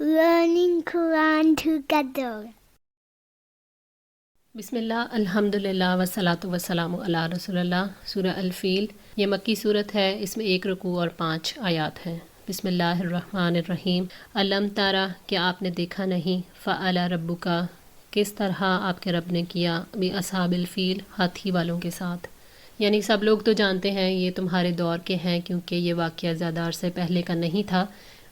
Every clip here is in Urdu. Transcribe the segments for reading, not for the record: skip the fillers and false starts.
learning Quran together. بسم اللہ الحمدللہ والصلاۃ والسلام علی رسول اللہ۔ سورہ الفیل یہ مکی صورت ہے، اس میں 1 رکوع اور 5 آیات ہیں۔ بسم اللہ الرحمن الرحیم۔ علم تارا، کیا آپ نے دیکھا نہیں، فعل ربک، کس طرح آپ کے رب نے کیا، باصحاب الفیل، ہاتھی والوں کے ساتھ۔ یعنی سب لوگ تو جانتے ہیں یہ تمہارے دور کے ہیں، کیونکہ یہ واقعہ زیادہ عرصے پہلے کا نہیں تھا،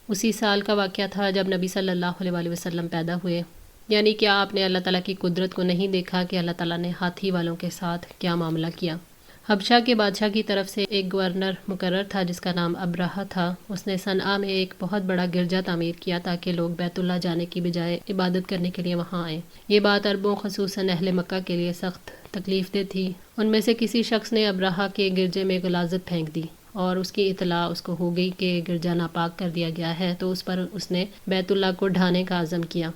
اسی سال کا واقعہ تھا جب نبی صلی اللہ علیہ وسلم پیدا ہوئے۔ یعنی کیا آپ نے اللہ تعالیٰ کی قدرت کو نہیں دیکھا کہ اللہ تعالیٰ نے ہاتھی والوں کے ساتھ کیا معاملہ کیا۔ حبشہ کے بادشاہ کی طرف سے ایک گورنر مقرر تھا جس کا نام ابرہہ تھا۔ اس نے صنعا میں ایک بہت بڑا گرجا تعمیر کیا تاکہ لوگ بیت اللہ جانے کی بجائے عبادت کرنے کے لیے وہاں آئیں۔ یہ بات عربوں خصوصاً اہل مکہ کے لیے سخت تکلیف دہ تھی۔ ان میں سے کسی شخص نے ابرہہ کے گرجے میں غلاظت پھینک دی اور اس کی اطلاع اس کو ہو گئی کہ گرجا ناپاک کر دیا گیا ہے، تو اس پر اس نے بیت اللہ کو ڈھانے کا عزم کیا۔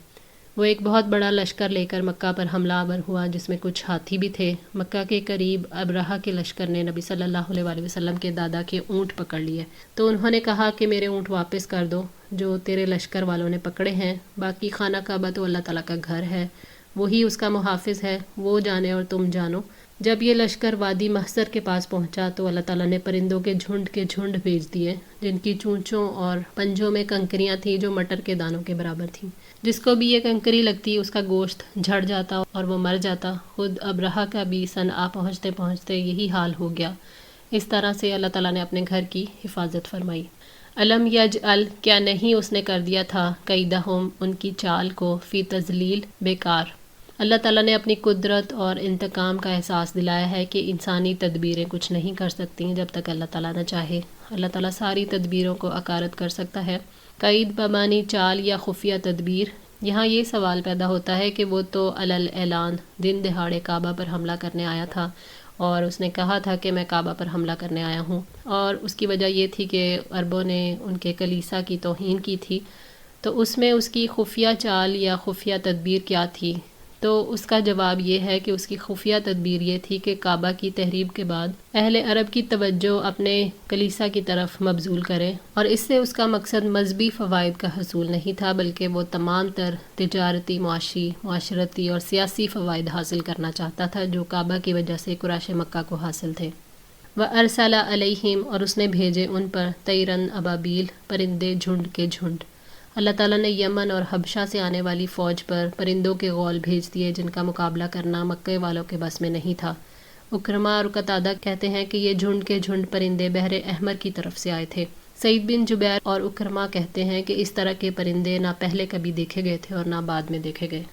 وہ ایک بہت بڑا لشکر لے کر مکہ پر حملہ آور ہوا جس میں کچھ ہاتھی بھی تھے۔ مکہ کے قریب ابرہہ کے لشکر نے نبی صلی اللہ علیہ وسلم کے دادا کے اونٹ پکڑ لیے، تو انہوں نے کہا کہ میرے اونٹ واپس کر دو جو تیرے لشکر والوں نے پکڑے ہیں، باقی خانہ کعبہ تو اللہ تعالیٰ کا گھر ہے، وہی اس کا محافظ ہے، وہ جانے اور تم جانو۔ جب یہ لشکر وادی محصر کے پاس پہنچا تو اللہ تعالیٰ نے پرندوں کے جھنڈ بھیج دیے جن کی چونچوں اور پنجوں میں کنکریاں تھیں جو مٹر کے دانوں کے برابر تھیں۔ جس کو بھی یہ کنکری لگتی اس کا گوشت جھڑ جاتا اور وہ مر جاتا۔ خود ابرہہ کا بھی صنعا پہنچتے پہنچتے یہی حال ہو گیا۔ اس طرح سے اللہ تعالیٰ نے اپنے گھر کی حفاظت فرمائی۔ علم یجعل، کیا نہیں اس نے کر دیا تھا، کیدہم، ان کی چال کو، فی تضلیل، بیکار۔ اللہ تعالیٰ نے اپنی قدرت اور انتقام کا احساس دلایا ہے کہ انسانی تدبیریں کچھ نہیں کر سکتی جب تک اللہ تعالیٰ نہ چاہے۔ اللہ تعالیٰ ساری تدبیروں کو اکارت کر سکتا ہے۔ قید بمانی چال یا خفیہ تدبیر۔ یہاں یہ سوال پیدا ہوتا ہے کہ وہ تو علل اعلان دن دہاڑے کعبہ پر حملہ کرنے آیا تھا اور اس نے کہا تھا کہ میں کعبہ پر حملہ کرنے آیا ہوں، اور اس کی وجہ یہ تھی کہ عربوں نے ان کے کلیسا کی توہین کی تھی، تو اس میں اس کی خفیہ چال یا خفیہ تدبیر کیا تھی؟ تو اس کا جواب یہ ہے کہ اس کی خفیہ تدبیر یہ تھی کہ کعبہ کی تحریب کے بعد اہل عرب کی توجہ اپنے کلیسا کی طرف مبذول کرے، اور اس سے اس کا مقصد مذہبی فوائد کا حصول نہیں تھا بلکہ وہ تمام تر تجارتی، معاشرتی اور سیاسی فوائد حاصل کرنا چاہتا تھا جو کعبہ کی وجہ سے قریش مکہ کو حاصل تھے۔ وَأَرْسَلَ عَلَيْهِمْ، اور اس نے بھیجے ان پر، طیرن ابابیل، پرندے جھنڈ کے جھنڈ۔ اللہ تعالیٰ نے یمن اور حبشہ سے آنے والی فوج پر پرندوں کے غول بھیج دیے جن کا مقابلہ کرنا مکے والوں کے بس میں نہیں تھا۔ اکرمہ اور قتادہ کہتے ہیں کہ یہ جھنڈ کے جھنڈ پرندے بحر احمر کی طرف سے آئے تھے۔ سعید بن جبیر اور اکرمہ کہتے ہیں کہ اس طرح کے پرندے نہ پہلے کبھی دیکھے گئے تھے اور نہ بعد میں دیکھے گئے۔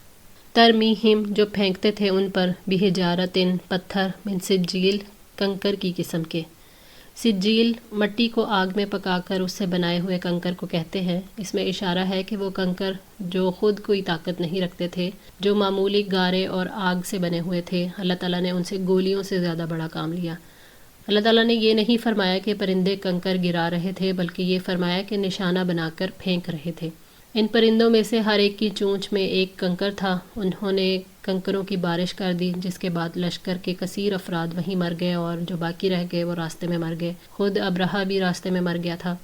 ترمیہم، جو پھینکتے تھے ان پر، بحجارتن، پتھر، من سجیل، کنکر کی قسم کے۔ سجیل مٹی کو آگ میں پکا کر اس سے بنائے ہوئے کنکر کو کہتے ہیں۔ اس میں اشارہ ہے کہ وہ کنکر جو خود کوئی طاقت نہیں رکھتے تھے، جو معمولی گارے اور آگ سے بنے ہوئے تھے، اللہ تعالیٰ نے ان سے گولیوں سے زیادہ بڑا کام لیا۔ اللہ تعالیٰ نے یہ نہیں فرمایا کہ پرندے کنکر گرا رہے تھے بلکہ یہ فرمایا کہ نشانہ بنا کر پھینک رہے تھے۔ ان پرندوں میں سے ہر ایک کی چونچ میں ایک کنکر تھا۔ انہوں نے کنکروں کی بارش کر دی جس کے بعد لشکر کے کثیر افراد وہیں مر گئے اور جو باقی رہ گئے وہ راستے میں مر گئے۔ خود ابرہہ بھی راستے میں مر گیا تھا،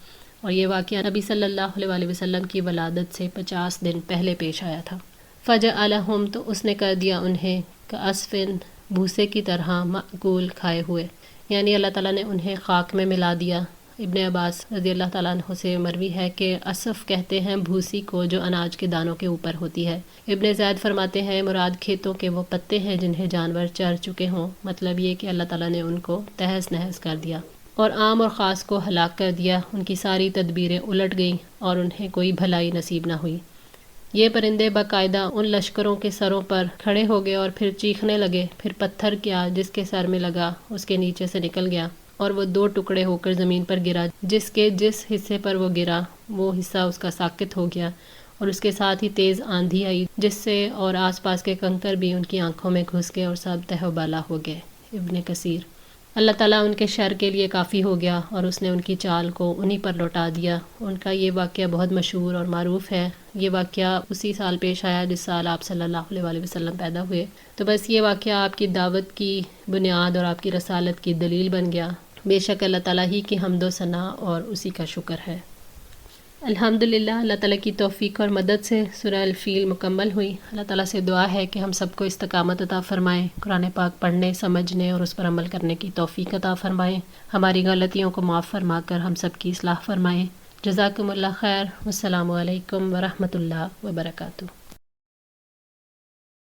اور یہ واقعہ نبی صلی اللہ علیہ وسلم کی ولادت سے 50 دن پہلے پیش آیا تھا۔ فجعلہم، تو اس نے کر دیا انہیں، کعصفن، بھوسے کی طرح، مأکول، کھائے ہوئے، یعنی اللہ تعالیٰ نے انہیں خاک میں ملا دیا۔ ابن عباس رضی اللہ تعالیٰ عنہ سے مروی ہے کہ عصف کہتے ہیں بھوسی کو جو اناج کے دانوں کے اوپر ہوتی ہے۔ ابن زید فرماتے ہیں مراد کھیتوں کے وہ پتے ہیں جنہیں جانور چر چکے ہوں، مطلب یہ کہ اللہ تعالیٰ نے ان کو تہس نہس کر دیا اور عام اور خاص کو ہلاک کر دیا۔ ان کی ساری تدبیریں الٹ گئیں اور انہیں کوئی بھلائی نصیب نہ ہوئی۔ یہ پرندے باقاعدہ ان لشکروں کے سروں پر کھڑے ہو گئے اور پھر چیخنے لگے، پھر پتھر کیا جس کے سر میں لگا اس کے نیچے سے نکل گیا اور وہ 2 ٹکڑے ہو کر زمین پر گرا، جس کے جس حصے پر وہ گرا وہ حصہ اس کا ساقط ہو گیا، اور اس کے ساتھ ہی تیز آندھی آئی جس سے اور آس پاس کے کنکر بھی ان کی آنکھوں میں گھس گئے اور سب تہ و بالا ہو گئے۔ ابن کثیر۔ اللہ تعالیٰ ان کے شر کے لیے کافی ہو گیا اور اس نے ان کی چال کو انہی پر لوٹا دیا۔ ان کا یہ واقعہ بہت مشہور اور معروف ہے۔ یہ واقعہ اسی سال پیش آیا جس سال آپ صلی اللہ علیہ وسلم پیدا ہوئے، تو بس یہ واقعہ آپ کی دعوت کی بنیاد اور آپ کی رسالت کی دلیل بن گیا۔ بے شک اللہ تعالیٰ ہی کی حمد و ثنا اور اسی کا شکر ہے۔ الحمدللہ اللہ تعالیٰ کی توفیق اور مدد سے سورہ الفیل مکمل ہوئی۔ اللہ تعالیٰ سے دعا ہے کہ ہم سب کو استقامت عطا فرمائیں، قرآن پاک پڑھنے، سمجھنے اور اس پر عمل کرنے کی توفیق عطا فرمائیں، ہماری غلطیوں کو معاف فرما کر ہم سب کی اصلاح فرمائیں۔ جزاکم اللہ خیر، والسلام علیکم ورحمۃ اللہ وبرکاتہ۔